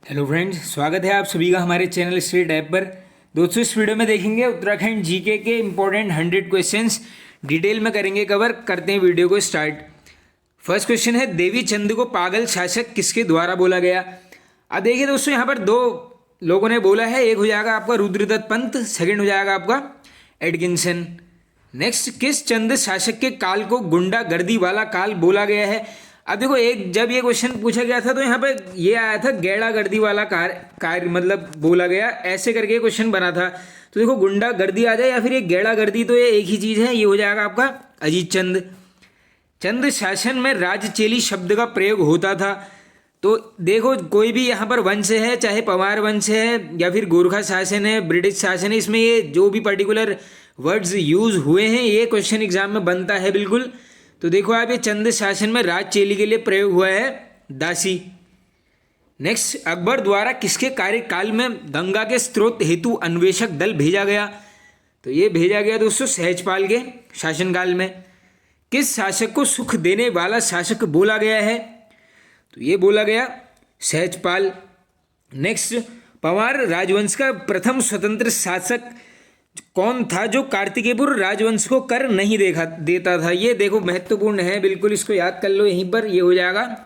Hello friends, स्वागत है आप सभी का हमारे चैनल स्ट्रीट ऐप पर। दोस्तों, इस वीडियो में देखेंगे उत्तराखंड जीके के इम्पोर्टेंट 100 क्वेश्चंस डिटेल में करेंगे कवर। करते हैं वीडियो को स्टार्ट। फर्स्ट क्वेश्चन है, देवी चंद को पागल शासक किसके द्वारा बोला गया। अब देखिए दोस्तों, यहाँ पर दो लोगों ने बोला है। एक हो जाएगा आपका रुद्रदत्त पंत, सेकेंड हो जाएगा आपका एडकिंसन। नेक्स्ट, किस चंद शासक के काल को गुंडागर्दी वाला काल बोला गया है। अब देखो, एक जब ये क्वेश्चन पूछा गया था तो यहाँ पे ये आया था गेड़ागर्दी वाला कार्य मतलब बोला गया, ऐसे करके क्वेश्चन बना था। तो देखो, गुंडागर्दी आ जाए या फिर ये गेड़ागर्दी, तो ये एक ही चीज़ है। ये हो जाएगा आपका अजीत चंद। चंद शासन में राजचेली शब्द का प्रयोग होता था। तो देखो, कोई भी यहाँ पर वंश है, चाहे पवार वंश है या फिर गोरखा शासन है, ब्रिटिश शासन है, इसमें ये जो भी पर्टिकुलर वर्ड्स यूज हुए हैं ये क्वेश्चन एग्जाम में बनता है बिल्कुल। तो देखो आप, ये चंद शासन में राजचेली के लिए प्रयोग हुआ है दासी। नेक्स्ट, अकबर द्वारा किसके कार्यकाल में गंगा के स्रोत हेतु अन्वेषक दल भेजा गया। तो ये भेजा गया दोस्तों सहजपाल के शासनकाल में। किस शासक को सुख देने वाला शासक बोला गया है। तो ये बोला गया सहजपाल। नेक्स्ट, पवार राजवंश का प्रथम स्वतंत्र शासक कौन था जो कार्तिकेयपुर राजवंश को कर नहीं देता था। ये देखो महत्वपूर्ण है, बिल्कुल इसको याद कर लो यहीं पर। ये हो जाएगा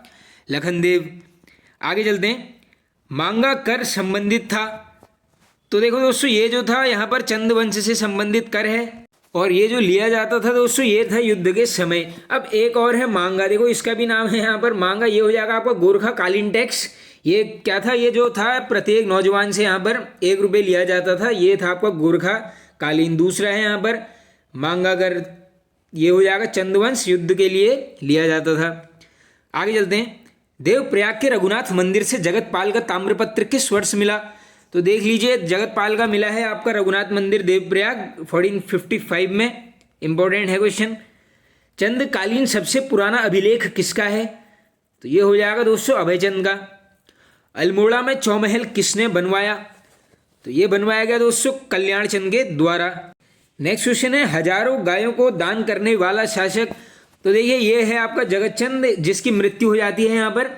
लखनदेव। आगे चलते हैं, मांगा कर संबंधित था। तो देखो दोस्तों, ये जो था यहाँ पर चंद वंश से संबंधित कर है, और ये जो लिया जाता था दोस्तों ये था युद्ध के समय। अब एक और है मांगा, देखो इसका भी नाम है यहाँ पर मांगा। ये हो जाएगा आपका गोरखा कालीन टैक्स। ये क्या था, ये जो था प्रत्येक नौजवान से यहाँ पर 1 रुपये लिया जाता था। ये था आपका गोरखा कालीन। दूसरा है यहाँ पर मांगा कर, ये हो जाएगा चंदवंश युद्ध के लिए लिया जाता था। आगे चलते हैं, देवप्रयाग के रघुनाथ मंदिर से जगतपाल का ताम्रपत्र किस वर्ष मिला। तो देख लीजिए, जगतपाल का मिला है आपका रघुनाथ मंदिर देवप्रयाग 1455 में। इंपॉर्टेंट है क्वेश्चन। चंदकालीन सबसे पुराना अभिलेख किसका है। तो ये हो जाएगा दोस्तों अभयचंद का। अल्मोड़ा में चौमहल किसने बनवाया। तो ये बनवाया गया दोस्तों कल्याण चंद के द्वारा। नेक्स्ट क्वेश्चन है, हजारों गायों को दान करने वाला शासक। तो देखिए, ये है आपका जगतचंद, जिसकी मृत्यु हो जाती है यहाँ पर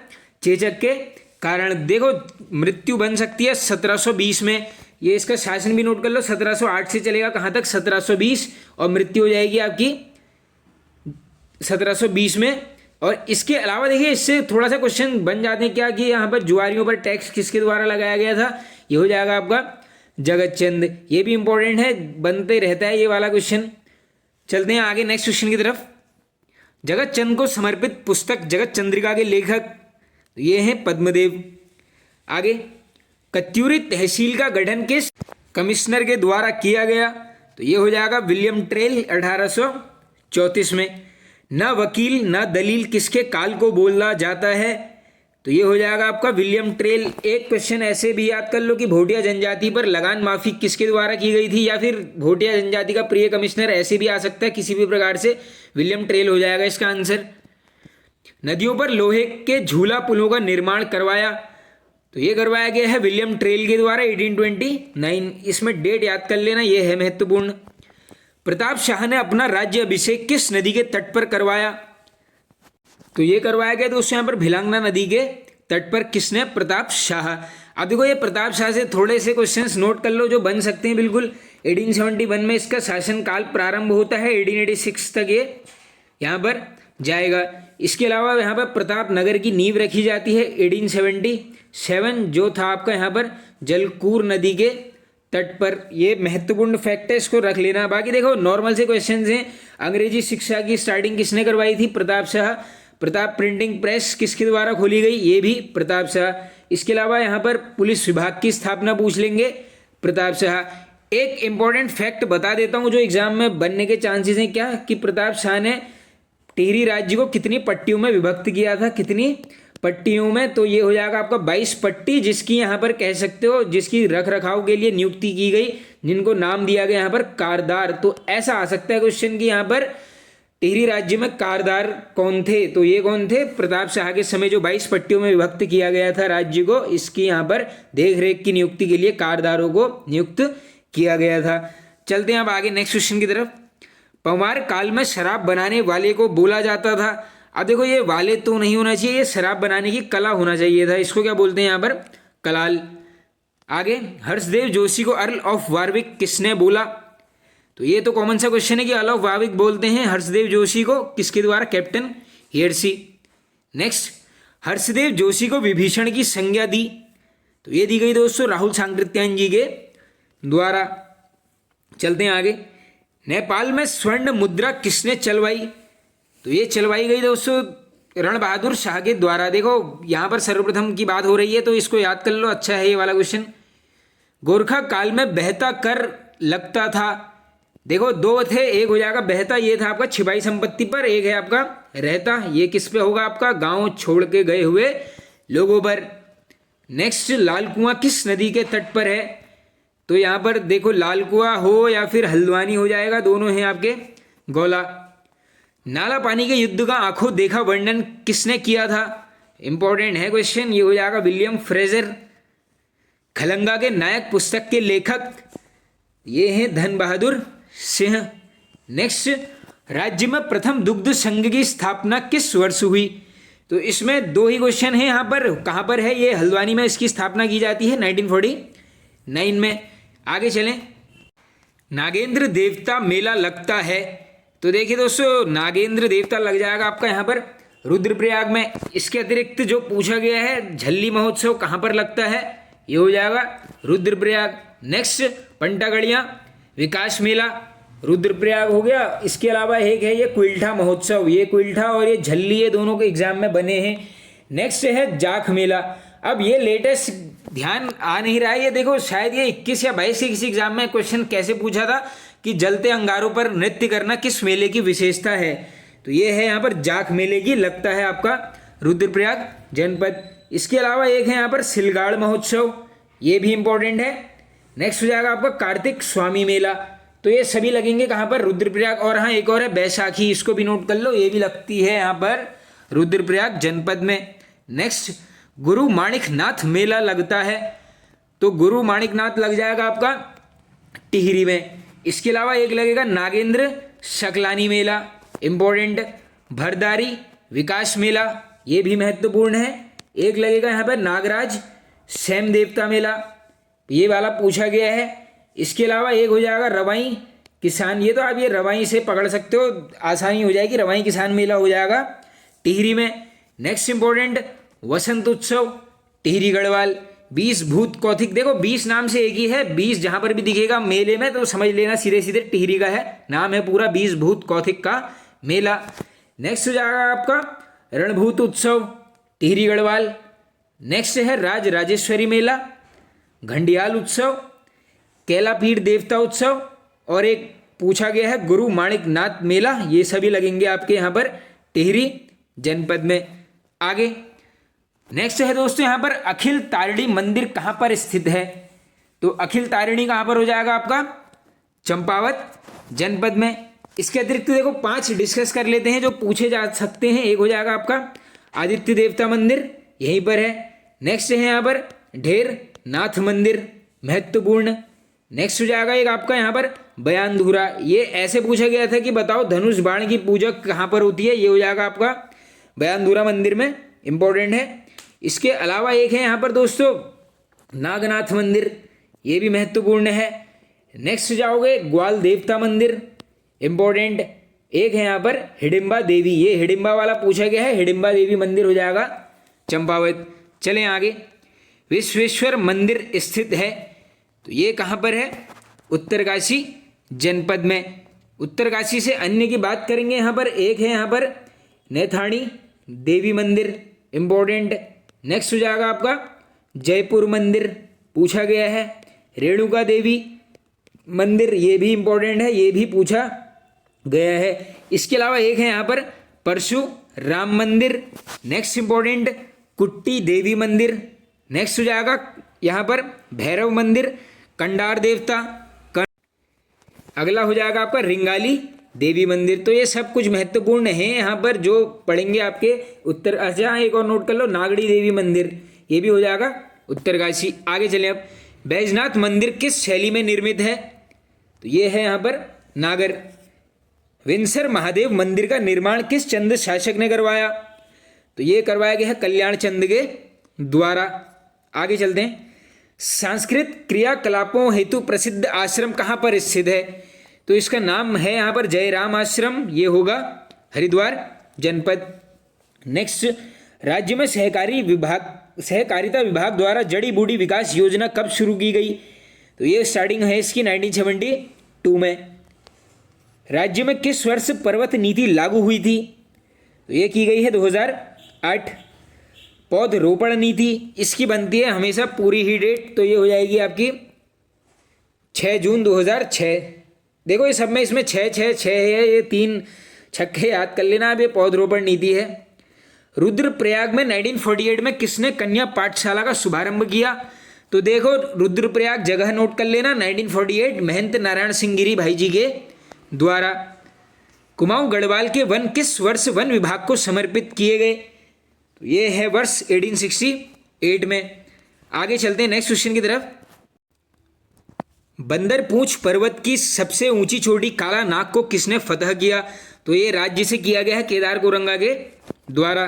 चेचक के कारण। देखो, मृत्यु बन सकती है 1720 में। ये इसका शासन भी नोट कर लो, 1708 से चलेगा कहाँ तक 1720, और मृत्यु हो जाएगी आपकी 1720 में। और इसके अलावा देखिए, इससे थोड़ा सा क्वेश्चन बन जाते हैं क्या कि यहाँ पर जुआरियों पर टैक्स किसके द्वारा लगाया गया था। ये हो जाएगा आपका जगतचंद। ये भी इंपॉर्टेंट है, बनते रहता है ये वाला क्वेश्चन। चलते हैं आगे नेक्स्ट क्वेश्चन की तरफ। जगतचंद को समर्पित पुस्तक जगत चंद्रिका के लेखक ये हैं पद्मदेव। आगे, कत्यूरी तहसील का गठन किस कमिश्नर के द्वारा किया गया। तो ये हो जाएगा विलियम ट्रेल 1834 में। न वकील न दलील किसके काल को बोला जाता है। तो ये हो जाएगा आपका विलियम ट्रेल। एक क्वेश्चन ऐसे भी याद कर लो कि भोटिया जनजाति पर लगान माफी किसके द्वारा की गई थी, या फिर भोटिया जनजाति का प्रिय कमिश्नर, ऐसे भी आ सकता है किसी भी प्रकार से। विलियम ट्रेल हो जाएगा इसका आंसर। नदियों पर लोहे के झूला पुलों का निर्माण करवाया। तो ये करवाया गया है विलियम ट्रेल के द्वारा 1829। इसमें डेट याद कर लेना, ये है महत्वपूर्ण। प्रताप शाह ने अपना राज्य अभिषेक किस नदी के तट पर करवाया। तो ये करवाया गया दोस्तों यहाँ पर भिलांगना नदी के तट पर। किसने, प्रताप शाह। अब देखो, ये प्रताप शाह से थोड़े से क्वेश्चंस नोट कर लो जो बन सकते हैं बिल्कुल। 1871 में इसका शासनकाल प्रारंभ होता है, 1886 तक ये यहाँ पर जाएगा। इसके अलावा यहाँ पर प्रताप नगर की नींव रखी जाती है 1877, जो था आपका यहाँ पर जलकूर नदी के तट पर। ये महत्वपूर्ण फैक्ट है, इसको रख लेना। बाकी देखो नॉर्मल से क्वेश्चंस हैं। अंग्रेजी शिक्षा की स्टार्टिंग किसने करवाई थी, प्रताप शाह। प्रताप प्रिंटिंग प्रेस किसके द्वारा खोली गई, ये भी प्रताप शाह। इसके अलावा यहाँ पर पुलिस विभाग की स्थापना पूछ लेंगे, प्रताप शाह। एक इंपॉर्टेंट फैक्ट बता देता हूँ जो एग्जाम में बनने के चांसेस हैं, क्या कि प्रताप शाह ने टिहरी राज्य को कितनी पट्टियों में विभक्त किया था, कितनी पट्टियों में। तो ये हो जाएगा आपका 22 पट्टी, जिसकी यहाँ पर कह सकते हो जिसकी रख रखाव के लिए नियुक्ति की गई, जिनको नाम दिया गया यहाँ पर कारदार। तो ऐसा आ सकता है क्वेश्चन कि यहाँ पर टिहरी राज्य में कारदार कौन थे। तो ये कौन थे, प्रताप शाह के समय जो 22 पट्टियों में विभक्त किया गया था राज्य को, इसकी यहाँ पर देख रेख की नियुक्ति के लिए कारदारों को नियुक्त किया गया था। चलते हैं अब आगे नेक्स्ट क्वेश्चन की तरफ। पवार काल में शराब बनाने वाले को बोला जाता था। अब देखो, ये वाले तो नहीं होना चाहिए, ये शराब बनाने की कला होना चाहिए था। इसको क्या बोलते हैं यहाँ पर, कलाल। आगे, हर्षदेव जोशी को अर्ल ऑफ वारविक किसने बोला? तो ये तो कॉमन सा क्वेश्चन है कि अर्ल ऑफ वारविक बोलते हैं हर्षदेव जोशी को, किसके द्वारा? कैप्टन हेयरसी। नेक्स्ट, हर्षदेव जोशी को विभीषण की संज्ञा दी? तो ये दी गई दोस्तों राहुल सांकृत्यायन जी के द्वारा। चलते हैं आगे। नेपाल में स्वर्ण मुद्रा किसने चलवाई? तो ये चलवाई गई दोस्तों रण बहादुर शाह के द्वारा। देखो यहाँ पर सर्वप्रथम की बात हो रही है तो इसको याद कर लो, अच्छा है ये वाला क्वेश्चन। गोरखा काल में बहता कर लगता था। देखो दो थे, एक हो जाएगा बहता, ये था आपका छिपाई संपत्ति पर, एक है आपका रहता, ये किस पे होगा? आपका गांव छोड़ के गए हुए लोगों पर। नेक्स्ट, लाल कुआं किस नदी के तट पर है? तो यहाँ पर देखो लाल कुआं हो या फिर हल्द्वानी हो जाएगा, दोनों हैं आपके गौला। नाला पानी के युद्ध का आंखों देखा वर्णन किसने किया था? इंपॉर्टेंट है क्वेश्चन, ये हो जाएगा विलियम फ्रेजर। खलंगा के नायक पुस्तक के लेखक ये हैं धन बहादुर सिंह। नेक्स्ट, राज्य में प्रथम दुग्ध संघ की स्थापना किस वर्ष हुई? तो इसमें दो ही क्वेश्चन है यहाँ पर, कहाँ पर है? ये हल्द्वानी में इसकी स्थापना की जाती है 1949 में। आगे चलें। नागेंद्र देवता मेला लगता है? तो देखिए दोस्तों नागेंद्र देवता लग जाएगा आपका यहाँ पर रुद्रप्रयाग में। इसके अतिरिक्त जो पूछा गया है झल्ली महोत्सव कहाँ पर लगता है? ये हो जाएगा रुद्रप्रयाग। नेक्स्ट, पंटागड़िया विकास मेला रुद्रप्रयाग हो गया। इसके अलावा एक है ये क्विल्ठा महोत्सव, ये क्विल्ठा और ये झल्ली ये दोनों के एग्जाम में बने हैं। नेक्स्ट है जाख मेला। अब ये लेटेस्ट ध्यान आ नहीं रहा है, ये देखो शायद ये 21 या 22 के किसी एग्जाम में क्वेश्चन कैसे पूछा था कि जलते अंगारों पर नृत्य करना किस मेले की विशेषता है? तो ये है यहाँ पर जाख मेले की, लगता है आपका रुद्रप्रयाग जनपद। इसके अलावा एक है यहाँ पर सिलगाड़ महोत्सव, ये भी इंपॉर्टेंट है। नेक्स्ट हो जाएगा आपका कार्तिक स्वामी मेला। तो ये सभी लगेंगे कहाँ पर? रुद्रप्रयाग। और हाँ एक और है बैसाखी, इसको भी नोट कर लो, ये भी लगती है यहाँ पर रुद्रप्रयाग जनपद में। नेक्स्ट, गुरु माणिकनाथ मेला लगता है? तो गुरु माणिकनाथ लग जाएगा आपका टिहरी में। इसके अलावा एक लगेगा नागेंद्र शकलानी मेला, इंपॉर्टेंट। भरदारी विकास मेला, ये भी महत्वपूर्ण है। एक लगेगा यहाँ पर नागराज सैम देवता मेला, ये वाला पूछा गया है। इसके अलावा एक हो जाएगा रवाई किसान, ये तो आप ये रवाई से पकड़ सकते हो, आसानी हो जाएगी, रवाई किसान मेला हो जाएगा टिहरी में। नेक्स्ट इंपॉर्टेंट वसंत उत्सव टिहरी गढ़वाल। 20 भूत कौथिक, देखो 20 नाम से एक ही है, 20 जहां पर भी दिखेगा मेले में तो समझ लेना सीधे सीधे टिहरी का है, नाम है पूरा 20 भूत कौथिक का मेला। नेक्स्ट हो जाएगा आपका रणभूत उत्सव टिहरी गढ़वाल। नेक्स्ट है राज राजेश्वरी मेला, घंडियाल उत्सव, कैलापीठ देवता उत्सव और एक पूछा गया है गुरु माणिकनाथ मेला। ये सभी लगेंगे आपके यहाँ पर टिहरी जनपद में। आगे नेक्स्ट है दोस्तों यहाँ पर अखिल तारिणी मंदिर कहाँ पर स्थित है? तो अखिल तारिणी कहाँ पर हो जाएगा आपका? चंपावत जनपद में। इसके अतिरिक्त देखो 5 डिस्कस कर लेते हैं जो पूछे जा सकते हैं। एक हो जाएगा आपका आदित्य देवता मंदिर, यहीं पर है। नेक्स्ट है यहाँ पर ढेर नाथ मंदिर, महत्वपूर्ण। नेक्स्ट हो जाएगा एक आपका यहाँ पर बयानधुरा, ये ऐसे पूछा गया था कि बताओ धनुष बाण की पूजा कहाँ पर होती है, ये हो जाएगा आपका बयानधुरा मंदिर में, इंपॉर्टेंट है। इसके अलावा एक है यहाँ पर दोस्तों नागनाथ मंदिर, ये भी महत्वपूर्ण है। नेक्स्ट जाओगे ग्वाल देवता मंदिर, इंपॉर्टेंट। एक है यहाँ पर हिडिंबा देवी, ये हिडिंबा वाला पूछा गया है, हिडिंबा देवी मंदिर हो जाएगा चंपावत। चलें आगे। विश्वेश्वर मंदिर स्थित है, तो ये कहाँ पर है? उत्तरकाशी जनपद में। उत्तरकाशी से अन्य की बात करेंगे यहाँ पर, एक है यहाँ पर नैथाणी देवी मंदिर, इंपॉर्टेंट। नेक्स्ट हो जाएगा आपका जयपुर मंदिर, पूछा गया है। रेणुका देवी मंदिर, ये भी इंपॉर्टेंट है, ये भी पूछा गया है। इसके अलावा एक है यहाँ पर परशुराम मंदिर। नेक्स्ट इंपॉर्टेंट कुट्टी देवी मंदिर। नेक्स्ट हो जाएगा यहाँ पर भैरव मंदिर, कंडार देवता। अगला हो जाएगा आपका रिंगाली देवी मंदिर। तो ये सब कुछ महत्वपूर्ण है यहाँ पर जो पढ़ेंगे आपके उत्तर। अच्छा एक और नोट कर लो नागड़ी देवी मंदिर, ये भी हो जाएगा उत्तरकाशी। आगे चलें अब। बैजनाथ मंदिर किस शैली में निर्मित है? तो ये है यहाँ पर नागर। विंसर महादेव मंदिर का निर्माण किस चंद शासक ने करवाया? तो ये करवाया गया है कल्याण चंद के द्वारा। आगे चलते हैं। सांस्कृतिक क्रियाकलापों हेतु प्रसिद्ध आश्रम कहाँ पर स्थित है? तो इसका नाम है यहाँ पर जयराम आश्रम, ये होगा हरिद्वार जनपद। नेक्स्ट, राज्य में सहकारिता विभाग द्वारा जड़ी बूटी विकास योजना कब शुरू की गई? तो ये स्टार्टिंग है इसकी 1972 में। राज्य में किस वर्ष पर्वत नीति लागू हुई थी? तो ये की गई है 2008। पौधरोपण नीति इसकी बनती है हमेशा पूरी ही डेट, तो ये हो जाएगी आपकी 6 जून 2006। देखो ये सब में इसमें 6 है, ये 3 छक्के याद कर लेना। अब ये पौधरोपण नीति है। रुद्रप्रयाग में 1948 में किसने कन्या पाठशाला का शुभारंभ किया? तो देखो रुद्रप्रयाग जगह नोट कर लेना, 1948 महंत नारायण सिंह गिरी भाई जी के द्वारा। कुमाऊं गढ़वाल के वन किस वर्ष वन विभाग को समर्पित किए गए? तो ये है वर्ष 1868 में। आगे चलते हैं नेक्स्ट क्वेश्चन की तरफ। बंदर पूंछ पर्वत की सबसे ऊंची चोटी काला नाग को किसने फतह किया? तो ये राज्य से किया गया है केदार कोरंगा के द्वारा।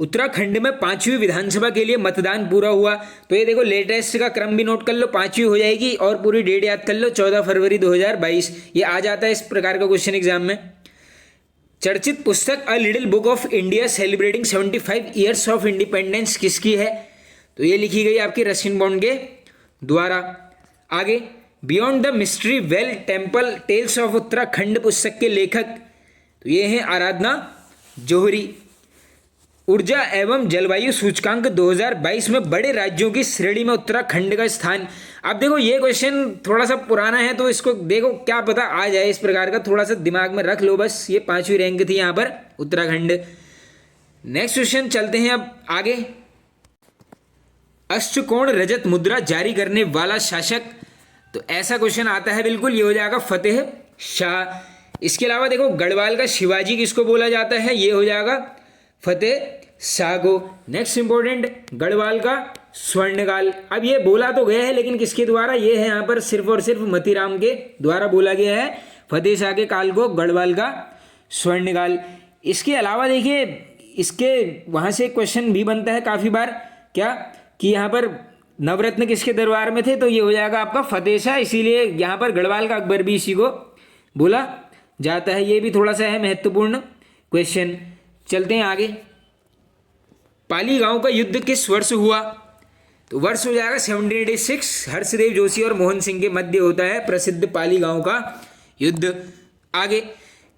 उत्तराखंड में 5वीं विधानसभा के लिए मतदान पूरा हुआ। तो ये देखो लेटेस्ट का क्रम भी नोट कर लो, 5वीं हो जाएगी और पूरी डेट याद कर लो 14 फरवरी 2022। ये आ जाता है इस प्रकार का क्वेश्चन एग्जाम में। चर्चित पुस्तक a little book of India celebrating 75 years of independence किसकी है? तो ये लिखी गई आपकी रस्किन बॉन्ड के द्वारा। आगे, beyond the mystery well temple tales of Uttarakhand पुस्तक के लेखक? तो ये हैं आराधना जौहरी। ऊर्जा एवं जलवायु सूचकांक 2022 में बड़े राज्यों की श्रेणी में उत्तराखंड का स्थान। अब देखो ये क्वेश्चन थोड़ा सा पुराना है, तो इसको देखो क्या पता आ जाए इस प्रकार का, थोड़ा सा दिमाग में रख लो बस। ये 5वीं रैंक थी यहाँ पर उत्तराखंड। नेक्स्ट क्वेश्चन चलते हैं अब आगे। अष्टकोण रजत मुद्रा जारी करने वाला शासक? तो ऐसा क्वेश्चन आता है बिल्कुल, ये हो जाएगा फतेह शाह। इसके अलावा देखो गढ़वाल का शिवाजी किसको बोला जाता है? ये हो जाएगा फतेह शाह को। नेक्स्ट इंपॉर्टेंट, गढ़वाल का स्वर्णकाल। अब ये बोला तो गया है लेकिन किसके द्वारा? ये है यहाँ पर सिर्फ और सिर्फ मतीराम के द्वारा बोला गया है फतेह शाह के काल को गढ़वाल का स्वर्णकाल। इसके अलावा देखिए इसके वहाँ से क्वेश्चन भी बनता है काफ़ी बार, क्या कि यहाँ पर नवरत्न किसके दरबार में थे? तो ये हो जाएगा आपका फतेह शाह, इसीलिए यहाँ पर गढ़वाल का अकबर भी इसी को बोला जाता है। ये भी थोड़ा सा है महत्वपूर्ण क्वेश्चन। चलते हैं आगे। पाली गांव का युद्ध किस वर्ष हुआ? तो वर्ष हो जाएगा 1786। हर्षदेव जोशी और मोहन सिंह के मध्य होता है प्रसिद्ध पाली गांव का युद्ध। आगे,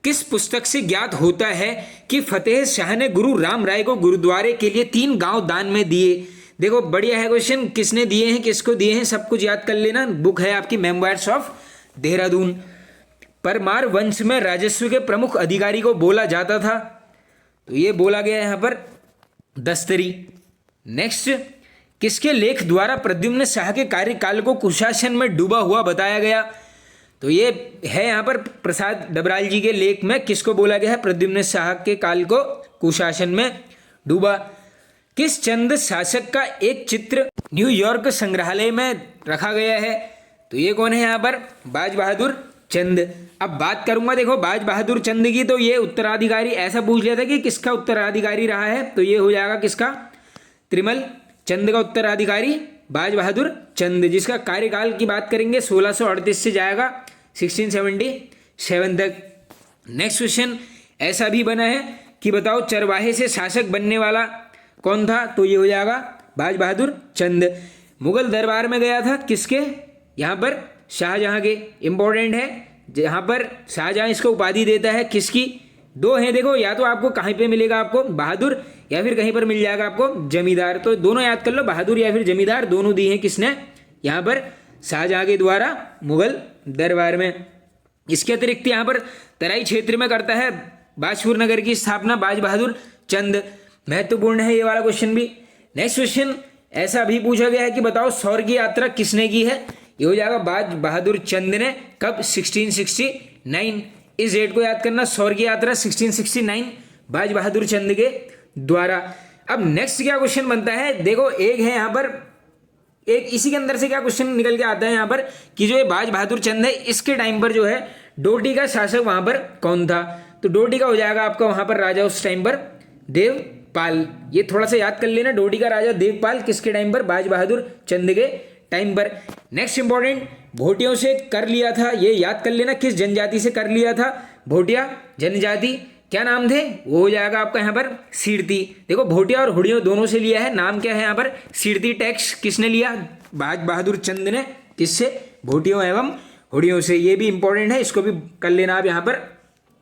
किस पुस्तक से ज्ञात होता है कि फतेह शाह ने गुरु राम राय को गुरुद्वारे के लिए 3 गांव दान में दिए? देखो बढ़िया है क्वेश्चन, किसने दिए हैं, किसको दिए हैं, सब कुछ याद कर लेना। बुक है आपकी मेमोयर्स ऑफ देहरादून। परमार वंश में राजस्व के प्रमुख अधिकारी को बोला जाता था? तो ये बोला गया है यहाँ पर दस्तरी। नेक्स्ट, किसके लेख द्वारा प्रद्युम्न शाह के कार्यकाल को कुशासन में डूबा हुआ बताया गया? तो ये है यहाँ पर प्रसाद डबराल जी के लेख में किसको बोला गया है? प्रद्युम्न शाह के काल को कुशासन में डूबा। किस चंद शासक का एक चित्र न्यूयॉर्क संग्रहालय में रखा गया है? तो ये कौन है यहाँ पर? बाज बहादुर चंद। अब बात करूंगा देखो बाज बहादुर चंद की, तो ये उत्तराधिकारी ऐसा पूछ लिया था कि किसका उत्तराधिकारी रहा है? तो ये हो जाएगा किसका? त्रिमल चंद का उत्तराधिकारी बाज बहादुर चंद, जिसका कार्यकाल की बात करेंगे 1638 से जाएगा 1677 तक। नेक्स्ट क्वेश्चन ऐसा भी बना है कि बताओ चरवाहे से शासक बनने वाला कौन था? तो ये हो जाएगा बाज बहादुर चंद। मुगल दरबार में गया था किसके? यहाँ पर शाहजहां के। इंपॉर्टेंट है, जहाँ पर शाहजहां इसको उपाधि देता है किसकी? 2 हैं देखो, या तो आपको कहीं पे मिलेगा आपको बहादुर, या फिर कहीं पर मिल जाएगा आपको जमींदार। तो दोनों याद कर लो, बहादुर या फिर जमींदार, दोनों दी हैं किसने? यहाँ पर शाहजहां के द्वारा मुगल दरबार में। इसके अतिरिक्त यहाँ पर तराई क्षेत्र में करता है बाजपुर नगर की स्थापना बाज बहादुर चंद। महत्वपूर्ण है ये वाला क्वेश्चन भी। नेक्स्ट क्वेश्चन ऐसा भी पूछा गया है कि बताओ सौर की यात्रा किसने की है? ये हो जाएगा बाज बहादुर चंद ने। कब? 1669। इस डेट को याद करना, सौर की यात्रा 1669 बाज बहादुर चंद के द्वारा। अब नेक्स्ट क्या क्वेश्चन बनता है? देखो एक है यहाँ पर, एक इसी के अंदर से क्या क्वेश्चन निकल के आता है यहाँ पर कि जो ये बाज बहादुर चंद है इसके टाइम पर जो है डोटी का शासक वहां पर कौन था? तो डोटी का हो जाएगा आपका वहां पर राजा उस टाइम पर देव देवपाल, ये थोड़ा सा याद कर लेना। डोडी का राजा देवपाल किसके टाइम पर? बाज बहादुर चंद के टाइम पर। नेक्स्ट इंपॉर्टेंट, भोटियों से कर लिया था, ये याद कर लेना। किस जनजाति से कर लिया था? भोटिया जनजाति। क्या नाम थे? वो हो जाएगा आपका यहाँ पर सीरती। देखो भोटिया और हुड़ियों दोनों से लिया है, नाम क्या है यहाँ पर? सीरती टैक्स किसने लिया? बाज बहादुर चंद ने। किससे? भोटियों एवं हुड़ियों से। ये भी इंपॉर्टेंट है, इसको भी कर लेना आप यहाँ पर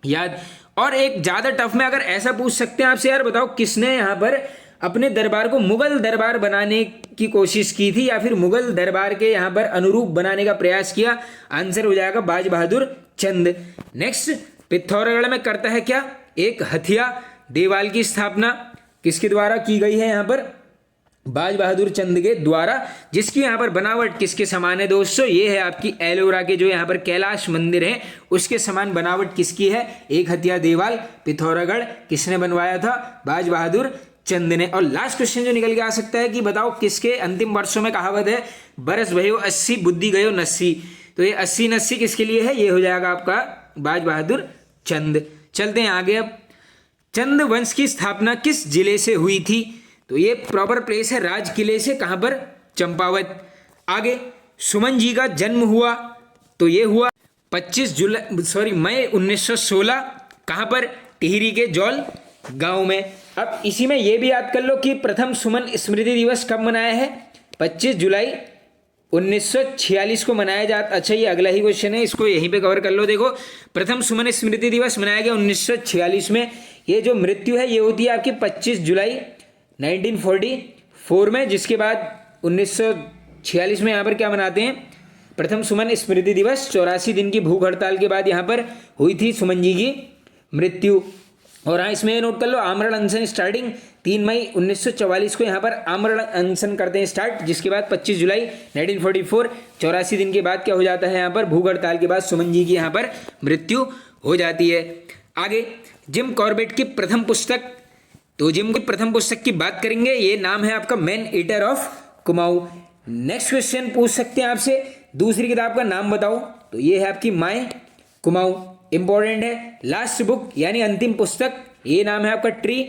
याद। और एक ज्यादा टफ में अगर ऐसा पूछ सकते हैं आपसे, यार बताओ किसने यहाँ पर अपने दरबार को मुगल दरबार बनाने की कोशिश की थी या फिर मुगल दरबार के यहाँ पर अनुरूप बनाने का प्रयास किया? आंसर हो जाएगा बाज बहादुर चंद। नेक्स्ट, पिथौरागढ़ में करता है क्या? एक हथिया देवाल की स्थापना किसके द्वारा की गई है? यहाँ पर बाज बहादुर चंद के द्वारा, जिसकी यहाँ पर बनावट किसके समान है दोस्तों? ये है आपकी एलोरा के जो यहाँ पर कैलाश मंदिर है उसके समान बनावट किसकी है? एक हथिया देवाल पिथौरागढ़ किसने बनवाया था? बाज बहादुर चंद ने। और लास्ट क्वेश्चन जो निकल के आ सकता है कि बताओ किसके अंतिम वर्षों में कहावत है बरस भयो 80 बुद्धि गयो 90? तो ये 80 90 किसके लिए है? ये हो जाएगा आपका बाज बहादुर चंद। चलते हैं आगे। अब चंद वंश की स्थापना किस जिले से हुई थी? तो ये प्रॉपर प्लेस है राज किले से। कहां पर? चंपावत। आगे, सुमन जी का जन्म हुआ तो ये हुआ 25 मई 1916। कहां पर? टिहरी के जौल गांव में। अब इसी में ये भी याद कर लो कि प्रथम सुमन स्मृति दिवस कब मनाया है? 25 जुलाई 1946 को मनाया जाता। अच्छा, ये अगला ही क्वेश्चन है, इसको यहीं पे कवर कर लो। देखो, प्रथम सुमन स्मृति दिवस मनाया गया 1946 में। ये जो मृत्यु है ये होती है आपकी 25 जुलाई 1944 में, जिसके बाद 1946 में यहाँ पर क्या मनाते हैं? प्रथम सुमन स्मृति दिवस। 84 दिन की भूख हड़ताल के बाद यहाँ पर हुई थी सुमन जी की मृत्यु। और हाँ, इसमें नोट कर लो, आमरण अनशन स्टार्टिंग 3 मई 1944 को यहाँ पर आमरण अनशन करते हैं स्टार्ट, जिसके बाद 25 जुलाई 1944 84 दिन के बाद क्या हो जाता है? यहाँ पर भूख हड़ताल के बाद सुमन जी की यहाँ पर मृत्यु हो जाती है। आगे, जिम कॉर्बेट की प्रथम पुस्तक, तो जिम की प्रथम पुस्तक की बात करेंगे, ये नाम है आपका man eater of Kumaon. Next question पूछ सकते हैं आपसे, दूसरी किताब का नाम बताओ, तो ये है आपकी माय कुमाऊं, इंपॉर्टेंट है। लास्ट बुक यानी अंतिम पुस्तक, ये नाम है आपका ट्री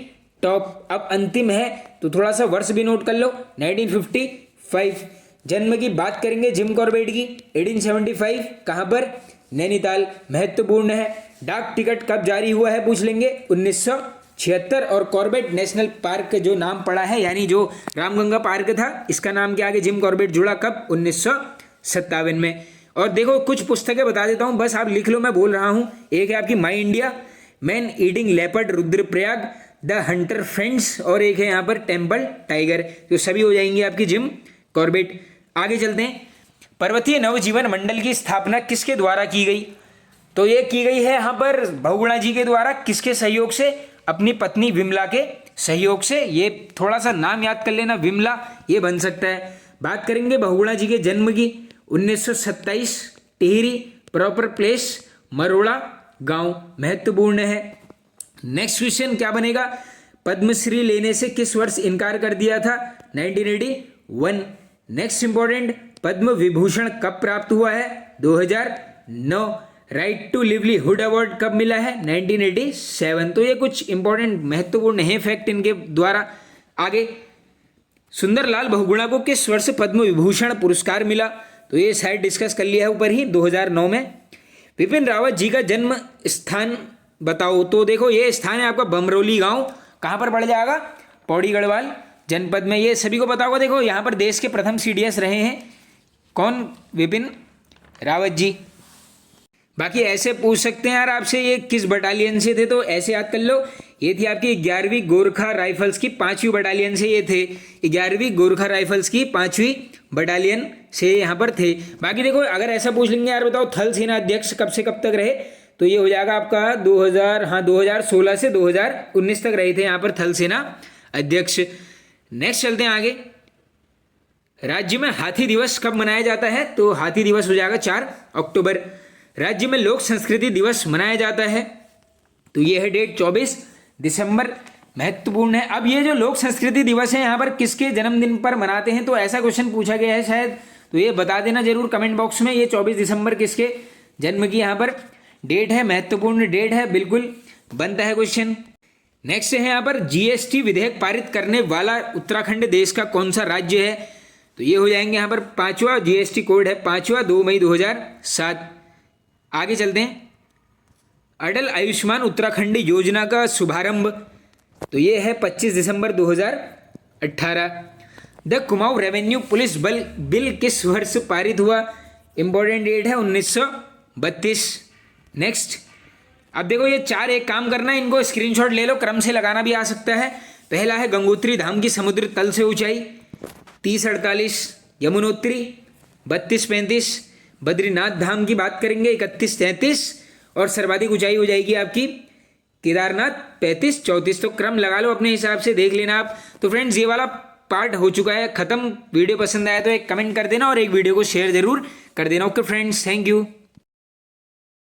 टॉप। अब अंतिम है तो थोड़ा सा वर्ष भी नोट कर लो, 1955। जन्म की बात करेंगे जिम कॉर्बेट की, 1875। कहाँ पर? नैनीताल। महत्वपूर्ण है, डाक टिकट कब जारी हुआ है पूछ लेंगे, 1976। और कॉर्बेट नेशनल पार्क जो नाम पड़ा है, यानी जो रामगंगा पार्क था, इसका नाम क्या आगे जिम कॉर्बेट जुड़ा कब? 1957 में। और देखो कुछ पुस्तकें बता देता हूँ, बस आप लिख लो, मैं बोल रहा हूँ। एक है आपकी my India, man eating leopard Rudraprayag, the hunter friends, और एक है यहाँ पर टेम्पल टाइगर। तो सभी हो जाएंगे आपकी जिम कॉर्बेट। आगे चलते हैं, पर्वतीय नवजीवन मंडल की स्थापना किसके द्वारा की गई? तो ये की गई है यहाँ पर बहुगुणा जी के द्वारा। किसके सहयोग से? अपनी पत्नी विमला के सहयोग से। ये थोड़ा सा नाम याद कर लेना, विमला, ये बन सकता है। बात करेंगे बहुगुणा जी के जन्म की, 1927, टिहरी, प्रॉपर प्लेस मरोड़ा गांव, महत्वपूर्ण है। नेक्स्ट क्वेश्चन क्या बनेगा? पद्मश्री लेने से किस वर्ष इनकार कर दिया था? 1981। नेक्स्ट इंपॉर्टेंट, पद्म विभूषण कब प्राप्त हुआ है? 2009। राइट टू लिवलीहुड अवार्ड कब मिला है? 1987। तो ये कुछ इंपॉर्टेंट महत्वपूर्ण है फैक्ट इनके द्वारा। आगे, सुंदरलाल बहुगुणा को किस वर्ष पद्म विभूषण पुरस्कार मिला? तो ये शायद डिस्कस कर लिया है ऊपर ही, 2009 में। विपिन रावत जी का जन्म स्थान बताओ, तो देखो ये स्थान है आपका बमरोली गांव। कहाँ पर पड़ जाएगा? पौड़ी गढ़वाल जनपद में। ये सभी को पता होगा। देखो यहाँ पर देश के प्रथम CDS रहे हैं कौन? विपिन रावत जी। बाकी ऐसे पूछ सकते हैं यार आपसे, ये किस बटालियन से थे? तो ऐसे याद कर लो, ये थी आपकी 11वीं गोरखा राइफल्स की 5वीं बटालियन से ये थे। 11वीं गोरखा राइफल्स की 5वीं बटालियन से यहाँ पर थे। बाकी देखो अगर ऐसा पूछ लेंगे यार बताओ थल सेना अध्यक्ष कब से कब तक रहे? तो ये हो जाएगा आपका 2016 से 2019 तक रहे थे यहाँ पर थल सेना अध्यक्ष। नेक्स्ट चलते हैं आगे, राज्य में हाथी दिवस कब मनाया जाता है? तो हाथी दिवस हो जाएगा 4 अक्टूबर। राज्य में लोक संस्कृति दिवस मनाया जाता है, तो ये है डेट 24 दिसंबर, महत्वपूर्ण है। अब ये जो लोक संस्कृति दिवस है यहाँ पर किसके जन्मदिन पर मनाते हैं? तो ऐसा क्वेश्चन पूछा गया है शायद, तो ये बता देना जरूर कमेंट बॉक्स में। ये 24 दिसंबर किसके जन्म की यहाँ पर डेट है, महत्वपूर्ण डेट है, बिल्कुल बनता है क्वेश्चन। नेक्स्ट है यहाँ पर जीएसटी विधेयक पारित करने वाला उत्तराखंड देश का कौन सा राज्य है? तो ये हो जाएंगे यहाँ पर पांचवा, जीएसटी कोड है 5वां 2 मई 2007। आगे चलते हैं। अटल आयुष्मान उत्तराखंड योजना का शुभारंभ, तो ये है 25 दिसंबर 2018। The Kumaon revenue police bill किस वर्ष पारित हुआ? इंपॉर्टेंट डेट है 1932। नेक्स्ट, अब देखो ये चार, एक काम करना है, इनको स्क्रीनशॉट ले लो, क्रम से लगाना भी आ सकता है। पहला है गंगोत्री धाम की समुद्र तल से ऊंचाई 30-48, यमुनोत्री 32-35, बद्रीनाथ धाम की बात करेंगे 31-33 और सर्वाधिक ऊंचाई हो जाएगी आपकी केदारनाथ 35-34। तो क्रम लगा लो अपने हिसाब से, देख लेना आप। तो फ्रेंड्स ये वाला पार्ट हो चुका है खत्म। वीडियो पसंद आया तो एक कमेंट कर देना और एक वीडियो को शेयर जरूर कर देना। Okay friends, thank you.